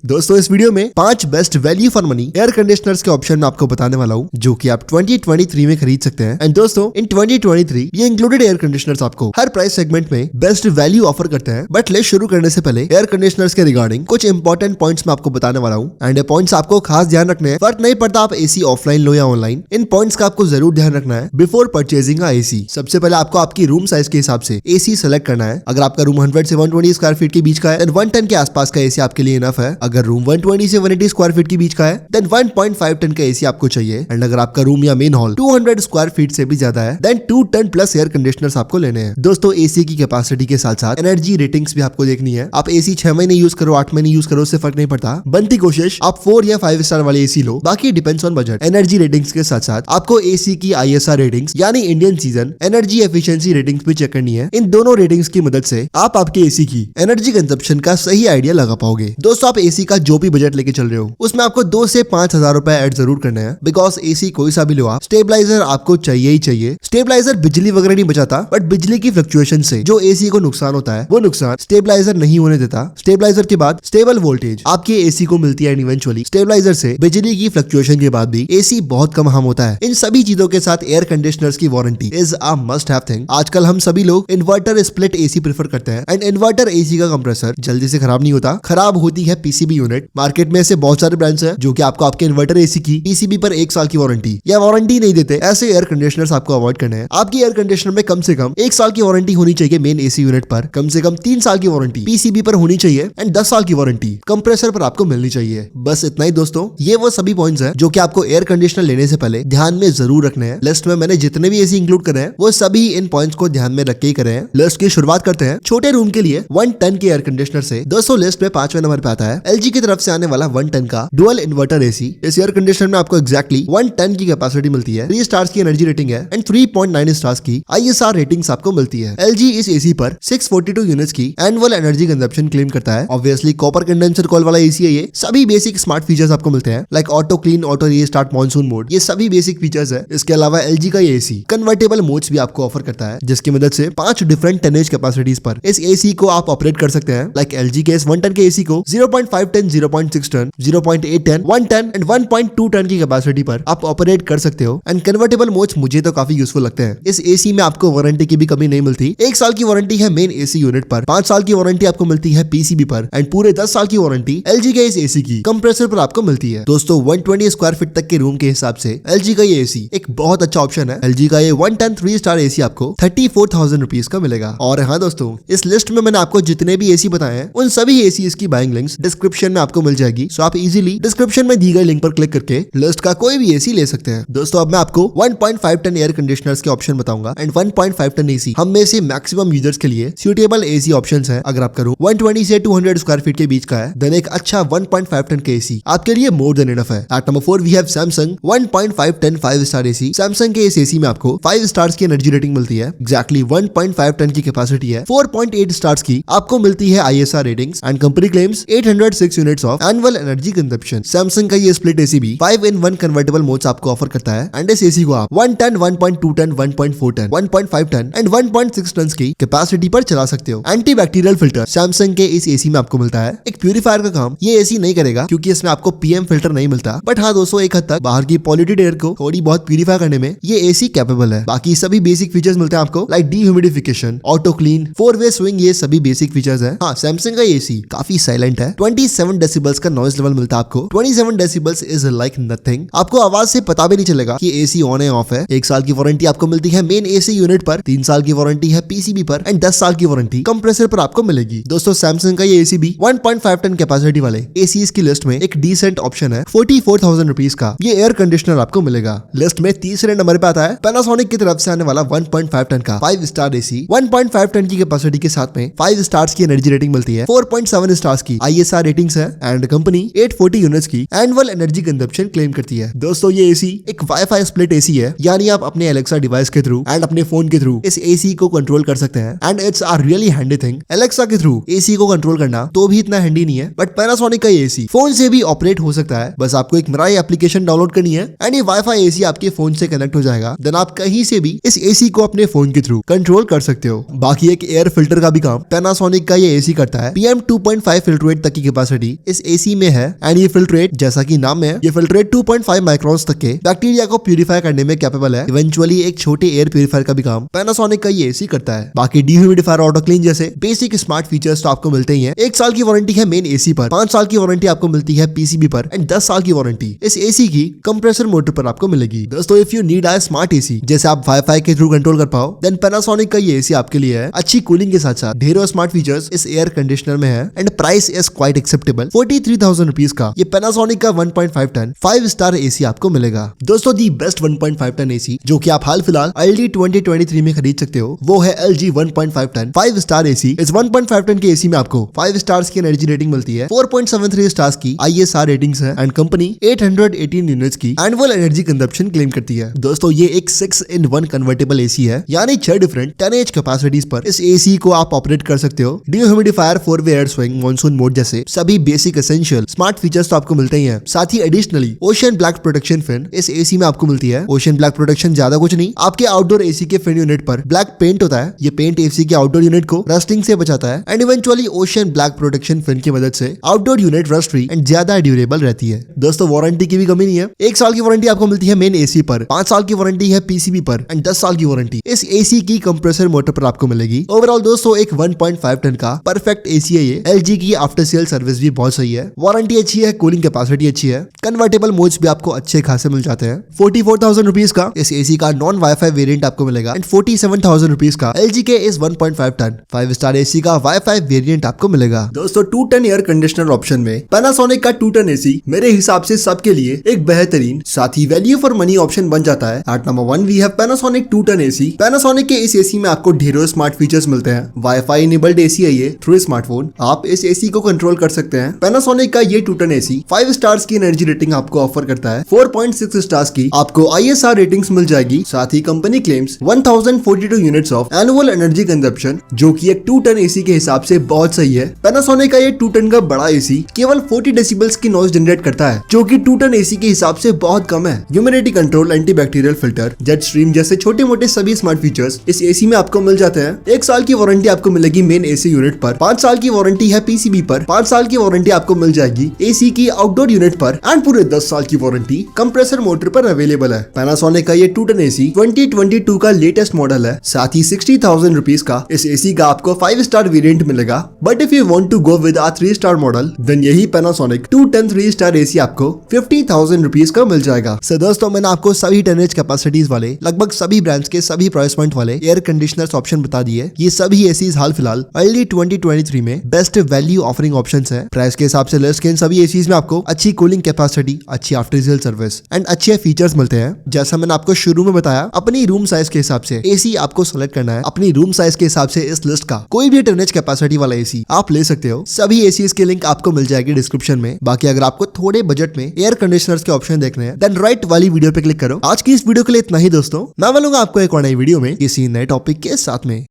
दोस्तों इस वीडियो में 5 best value for money air conditioners के ऑप्शन मैं आपको बताने वाला हूँ जो कि आप 2023 में खरीद सकते हैं। एंड दोस्तों इन 2023 ये इंक्लूडेड एयर कंडीशनर्स आपको हर प्राइस सेगमेंट में बेस्ट वैल्यू ऑफर करते हैं। बट ले शुरू करने से पहले एयर कंडीशनर्स के रिगार्डिंग कुछ इंपॉर्टेंट पॉइंट्स मैं आपको बताने वाला हूँ। एंड ये पॉइंट्स आपको खास ध्यान रखने हैं। फर्क नहीं पड़ता आप एसी ऑफलाइन लो या ऑनलाइन, इन पॉइंट्स का आपको जरूर ध्यान रखना है बिफोर परचेजिंग अ एसी। सबसे पहले आपको आपकी रूम साइज के हिसाब से एसी सेलेक्ट करना है। अगर आपका रूम 100 से 120 स्क्वायर फीट के बीच का है देन 110 के आसपास का एसी आपके लिए इनफ है। अगर रूम 120 से 180 स्क्वायर फीट के बीच का है देन 1.5 टन का एसी आपको चाहिए। एंड अगर आपका रूम या मेन हॉल 200 स्क्वायर फीट से भी ज्यादा है then 2 ton plus air conditioners आपको लेने हैं। दोस्तों एसी की कैपेसिटी के साथ साथ एनर्जी रेटिंग्स भी आपको देखनी है। आप एसी 6 महीने यूज करो 8 महीने यूज करो उससे फर्क नहीं पड़ता। बनती कोशिश आप 4 या 5 स्टार वाले एसी लो, बाकी depends on budget. Energy ratings के साथ साथ आपको एसी की ISR रेटिंग्स यानी Indian season energy efficiency ratings भी चेक करनी है। इन दोनों रेटिंग्स की मदद से आप आपके एसी की एनर्जी कंजप्शन का सही आइडिया लगा पाओगे। दोस्तों आप एसी का जो भी बजट लेके चल रहे हो उसमें आपको 2 से 5,000 रुपए ऐड जरूर करना है। बिकॉज एसी कोई सा भी लो आप, स्टेबलाइजर आपको चाहिए ही चाहिए। स्टेबलाइजर बिजली वगैरह नहीं बचाता बट बिजली की फ्लक्चुएशन से जो एसी को नुकसान होता है वो नुकसान स्टेबलाइजर नहीं होने देता। स्टेबलाइजर के बाद स्टेबल वोल्टेज आपके एसी को मिलती है। इवेंचुअली स्टेबलाइजर से बिजली की फ्लक्चुएशन के बाद भी एसी बहुत कम हार्म होता है। इन सभी चीजों के साथ एयर कंडीशनर्स की warranty is a must have thing. आजकल हम सभी लोग इन्वर्टर स्प्लिट एसी प्रेफर करते हैं। एंड इन्वर्टर एसी का कंप्रेसर जल्दी से खराब नहीं होता, खराब होती है पीसीबी यूनिट। मार्केट में ऐसे बहुत सारे ब्रांड्स हैं जो कि आपको आपके इन्वर्टर एसी की पीसीबी पर 1 साल की वारंटी या वारंटी नहीं देते। ऐसे एयर कंडीशनर्स आपको अवॉइड करने हैं। आपकी एयर कंडीशनर में कम से कम 1 साल की वारंटी होनी चाहिए मेन एसी यूनिट पर, कम से कम 3 साल की वारंटी पीसीबी पर होनी चाहिए एंड 10 साल की वारंटी कंप्रेसर पर आपको मिलनी चाहिए। बस इतना ही दोस्तों, ये वो सभी पॉइंट्स हैं जो कि आपको एयर कंडीशनर लेने से पहले ध्यान में जरूर रखने हैं। लिस्ट में मैंने जितने भी एसी इंक्लूड करे हैं वो सभी इन पॉइंट्स को ध्यान में रख के ही करे हैं। लिस्ट की शुरुआत करते हैं छोटे रूम के लिए 1 टन के एयर कंडीशनर से। दोस्तों लिस्ट में 5वें नंबर पे आता है LG की तरफ से आने वाला 1 टन का डुअल इन्वर्टर एसी। इस एयर कंडीशनर में आपको एक्जैक्टली 1 टन की कैपेसिटी मिलती है, 3 स्टार्स की एनर्जी रेटिंग है एंड 3.9 स्टार्स की ISR रेटिंग्स आपको मिलती है। LG इस एसी पर 642 यूनिट्स की एनुअल एनर्जी कंजप्शन क्लेम करता है। ऑब्वियसली कॉपर कंडेंसर कॉल वाला एसी है ये। सभी बेसिक स्मार्ट फीचर्स आपको मिलते हैं like auto clean, auto restart, monsoon mode, ये सभी बेसिक फीचर्स है। इसके अलावा LG का ये एसी कन्वर्टेबल मोड्स भी आपको ऑफर करता है जिसकी मदद से 5 डिफरेंट टनेज कैपेसिटीज पर इस एसी को आप ऑपरेट कर सकते हैं। लाइक LG के इस 1 टन के एसी को 0.5 ton, 0.6 ton, 0.8 ton, 1 ton and 1.2 ton की कैपेसिटी पर आप ऑपरेट कर सकते हो। एंड कन्वर्टेबल मोड्स मुझे तो काफी यूजफुल लगते हैं। इस एसी में आपको वारंटी की भी कमी नहीं मिलती। 1 साल की वारंटी है मेन एसी यूनिट पर, 5 साल की वारंटी आपको मिलती है पीसीबी पर एंड पूरे 10 साल की वारंटी LG के इस एसी की कंप्रेसर पर आपको मिलती है। दोस्तों 120 स्क्वायर फीट तक के रूम के हिसाब से LG का ये एसी एक बहुत अच्छा ऑप्शन है। LG का ये 1 टन 3 स्टार एसी आपको 34,000 रुपीज का मिलेगा। और हाँ दोस्तों इस लिस्ट में मैंने आपको जितने भी एसी बताए हैं उन सभी एसी की बाइंग लिंक्स डिस्क्रिप्शन में आपको मिल जाएगी। सो आप इजीली डिस्क्रिप्शन में दी गई लिंक पर क्लिक करके लिस्ट का कोई भी एसी ले सकते हैं। दोस्तों अब मैं आपको 1.5 टन एयर कंडीशनर्स के ऑप्शन बताऊंगा एंड 1.5 टन एसी हम में से मैक्सिमम यूजर्स के लिए सूटेबल एसी ऑप्शंस हैं। अगर आपका रूम 120 से 200 स्क्वायर फीट के बीच का है देन एक अच्छा 1.5 टन के एसी आपके लिए मोर देन इनफ है। At number 4 we have Samsung 1.5 ton 5 star AC. Samsung के इस एसी में आपको 5 स्टार्स की एनर्जी रेटिंग मिलती है, एक्जैक्टली 1.5 टन की कैपेसिटी है, 4.8 स्टार्स की आपको मिलती है ISR ratings and company claims 806 units of annual energy consumption. Samsung का ये स्प्लिट एसी भी 5-in-1 कन्वर्टेबल मोड्स आपको ऑफर करता है एंड इस एसी को आप 1 ton, 1.2 ton, 1.4 ton, 1.5 ton and 1.6 ton की कैपेसिटी पर चला सकते हो। एंटीबैक्टीरियल फिल्टर सैमसंग के इस एसी में आपको मिलता है। एक प्यूरिफायर का काम ये एसी नहीं करेगा क्योंकि इसमें आपको PM फिल्टर नहीं मिलता, बट हाँ दोस्तों एक हद तक बाहर की पॉल्यूटेड एयर को थोड़ी बहुत प्यूरिफाई करने में ये एसी कैपेबल है। बाकी सभी बेसिक फीचर्स मिलते हैं आपको लाइक डीह्यूमिडिफिकेशन, ऑटो क्लीन, 4-वे स्विंग, ये सभी बेसिक फीचर्स है। हाँ सैमसंग का एसी काफी साइलेंट है। 27 डेसिबल्स का नॉइज लेवल मिलता है आपको। 27 डेसिबल्स इज लाइक नथिंग। आपको आवाज से पता भी नहीं चलेगा कि एसी ऑन है ऑफ है। 1 साल की वारंटी आपको मिलती है मेन एसी यूनिट पर, 3 साल की वारंटी है पीसीबी पर एंड 10 साल की वारंटी कंप्रेसर पर आपको मिलेगी। दोस्तों सैमसंग का ये एसी भी 1.5 टन कैपेसिटी वाले एसीज की लिस्ट में एक डिसेंट ऑप्शन है। 44,000 रुपीज का ये एयर कंडीशनर आपको मिलेगा। लिस्ट में तीसरे नंबर पे आता है पैनासोनिक की तरफ से आने वाला 1.5 टन का 5 स्टार एसी। 1.5 टन की कैपेसिटी के साथ में 5 स्टार्स की एनर्जी रेटिंग मिलती है, 4.7 स्टार्स की ISR रेटिंग्स है एंड कंपनी 840 यूनिट्स की एनुअल एनर्जी कंजप्शन क्लेम करती है। दोस्तों ये एसी एक वाईफाई स्प्लिट एसी है, यानी आप अपने एलेक्सा डिवाइस के थ्रू एंड अपने फोन के थ्रू इस एसी को कंट्रोल कर सकते हैं and it's a really handy thing. Alexa के थ्रू एसी को कंट्रोल करना तो भी इतना हैंडी नहीं है, बट पैनासोनिक का एसी फोन से भी ऑपरेट हो सकता है। बस आपको एक मिराई एप्लीकेशन डाउनलोड करनी है एंड ये वाईफाई एसी आपके फोन से कनेक्ट हो जाएगा, देन आप कहीं से भी इस एसी को अपने फोन के थ्रू कंट्रोल कर सकते हो। बाकी एक एयर फिल्टर का भी काम पैनासोनिक का ये एसी करता है। PM 2.5 फिल्टर रेट तक की कैपेसिटी कैपेसिटी इस एसी में है एंड ये फिल्ट्रेट, जैसा कि नाम में है, ये फिल्ट्रेट 2.5 माइक्रोन्स तक के बैक्टीरिया को प्यूरिफाई करने में कैपेबल है। इवेंचुअली एक छोटे एयर प्यूरिफायर का भी काम पैनासोनिक का ये एसी करता है। बाकी डिह्यूमिडिफायर, ऑटो क्लीन जैसे बेसिक स्मार्ट फीचर्स तो आपको मिलते ही हैं। 1 साल की वारंटी है मेन एसी पर, 5 साल की वारंटी आपको मिलती है पीसीबी पर एंड 10 साल की वारंटी इस एसी की कंप्रेसर मोटर पर आपको मिलेगी। दोस्तों if you need a smart AC जैसे आप वाईफाई के थ्रू कंट्रोल कर पाओ, देन पैनासोनिक का ये एसी आपके लिए है। अच्छी कूलिंग के साथ साथ ढेरों स्मार्ट फीचर्स इस एयर कंडीशनर में है and price is quite acceptable. 43,000 rupees का ये पैनासोनिक का 1.5 टन 5 स्टार एसी आपको मिलेगा। दोस्तों दी बेस्ट 1.5 टन एसी जो कि आप हाल फिलहाल LG 2023 में खरीद सकते हो वो है LG 1.5 टन 5 स्टार एसी। इस 1.5 टन के एसी में आपको 5 स्टार्स की एनर्जी रेटिंग मिलती है, 4.73 स्टार्स की ISR रेटिंग्स है एंड कंपनी 818 यूनिट्स की एनुअल एनर्जी कंजप्शन क्लेम करती है। दोस्तों ये एक 6-in-1 कन्वर्टेबल एसी है, यानी 6 डिफरेंट 10H कैपेसिटीज पर इस एसी को आप ऑपरेट कर सकते हो। डिह्यूमिडिफायर, 4-वे एयर स्विंग, मॉनसून मोड जैसे सभी बेसिक एसेंशियल स्मार्ट फीचर्स तो आपको मिलते ही हैं। साथ ही additionally ocean black protection fan इस एसी में आपको मिलती है। ओशन ब्लैक प्रोटेक्शन ज्यादा कुछ नहीं, आपके आउटडोर एसी के फैन यूनिट पर ब्लैक पेंट होता है। ये पेंट एसी के आउटडोर यूनिट को रस्टिंग से बचाता है and eventually ocean black protection fan की मदद से outdoor unit rust free and ज्यादा ड्यूरेबल रहती है। दोस्तों वारंटी की भी कमी नहीं है। 1 साल की वारंटी आपको मिलती है मेन एसी पर, 5 साल की वारंटी है पीसीबी पर एंड 10 साल की वारंटी इस एसी की कंप्रेसर मोटर पर आपको मिलेगी। ओवरऑल दोस्तों एक 1.5 टन का परफेक्ट एसी है ये। LG की आफ्टर सेल सर्विस भी बहुत सही है, वारंटी अच्छी है, कूलिंग कैपेसिटी अच्छी है, कन्वर्टेबल मोड्स भी आपको अच्छे खासे मिल जाते हैं। 44,000 रुपीज का इस एसी का नॉन वाईफाई वेरिएंट आपको मिलेगा एंड 47,000 रुपीज का LG के इस 1.5 टन 5 स्टार एसी का वाईफाई वेरिएंट आपको मिलेगा। दोस्तों 2 टन एयर कंडीशनर ऑप्शन में पैनासोनिक का 2 टन एसी मेरे हिसाब से सबके लिए एक बेहतरीन साथ ही वैल्यू फॉर मनी ऑप्शन बन जाता है। At number 1 we have Panasonic 2 ton AC. Panasonic के इस एसी में आपको ढेरों स्मार्ट फीचर्स मिलते हैं। वाईफाई इनेबल्ड एसी है ये थ्रू स्मार्टफोन, आप इस एसी को कंट्रोल कर सकते हैं। पैनासोनिक का ये 2 टन एसी 5 स्टार्स की एनर्जी रेटिंग आपको ऑफर करता है, 4.6 स्टार्स की आपको ISR रेटिंग्स मिल जाएगी। साथ ही company claims 1042 units of annual energy consumption जो कि एक 2 टन एसी के हिसाब से बहुत सही है। पैनासोनिक का ये 2 टन का बड़ा एसी केवल 40 डेसिबल्स की नॉइज जनरेट करता है जो कि 2 टन एसी के हिसाब से बहुत कम है। Humidity control, antibacterial filter, jet stream जैसे छोटे मोटे सभी स्मार्ट फीचर्स इस एसी में आपको मिल जाते हैं। 1 साल की वारंटी आपको मिलेगी मेन एसी यूनिट पर, 5 साल की वारंटी है पीसीबी पर, 5 साल की वारंटी आपको मिल जाएगी एसी की आउटडोर यूनिट पर एंड पूरे 10 साल की वारंटी कंप्रेसर मोटर पर अवेलेबल है। पैनासोनिक का ये 2 टन एसी 2022 का लेटेस्ट मॉडल है। साथ ही 60,000 रुपीज का इस एसी का आपको 5 स्टार वेरिएंट मिलेगा। But if you want to go with a 3 star model then यही पैनासोनिक 2 टन 3 स्टार एसी आपको 50,000 रुपीज का मिल जाएगा। सो दोस्तों मैंने आपको सभी 10H कैपेसिटीज वाले लगभग सभी ब्रांड्स के सभी प्राइस पॉइंट वाले एयर कंडीशनर्स ऑप्शन बता दिए। ये सभी एसीज हाल फिलहाल अर्ली 2023 में बेस्ट वैल्यू ऑफरिंग ऑप्शंस है। प्राइस के हिसाब से लिस्ट के इन सभी एसीज में आपको अच्छी कूलिंग कैपेसिटी, अच्छी आफ्टर सेल सर्विस एंड अच्छे फीचर्स मिलते हैं। जैसा मैंने आपको शुरू में बताया, अपनी रूम साइज के हिसाब से एसी आपको सेलेक्ट करना है। अपनी रूम साइज के हिसाब से इस लिस्ट का कोई भी 10H कैपेसिटी वाला एसी आप ले सकते हो। सभी एसीज की लिंक आपको मिल जाएगी डिस्क्रिप्शन में। बाकी अगर आपको थोड़े बजट में एयर कंडीशनर्स के ऑप्शन देखने हैं देन राइट वाली वीडियो पे क्लिक करो। आज की इस वीडियो के लिए इतना ही दोस्तों, मैं मिलूंगा आपको एक और नई वीडियो में किसी नए टॉपिक के साथ में।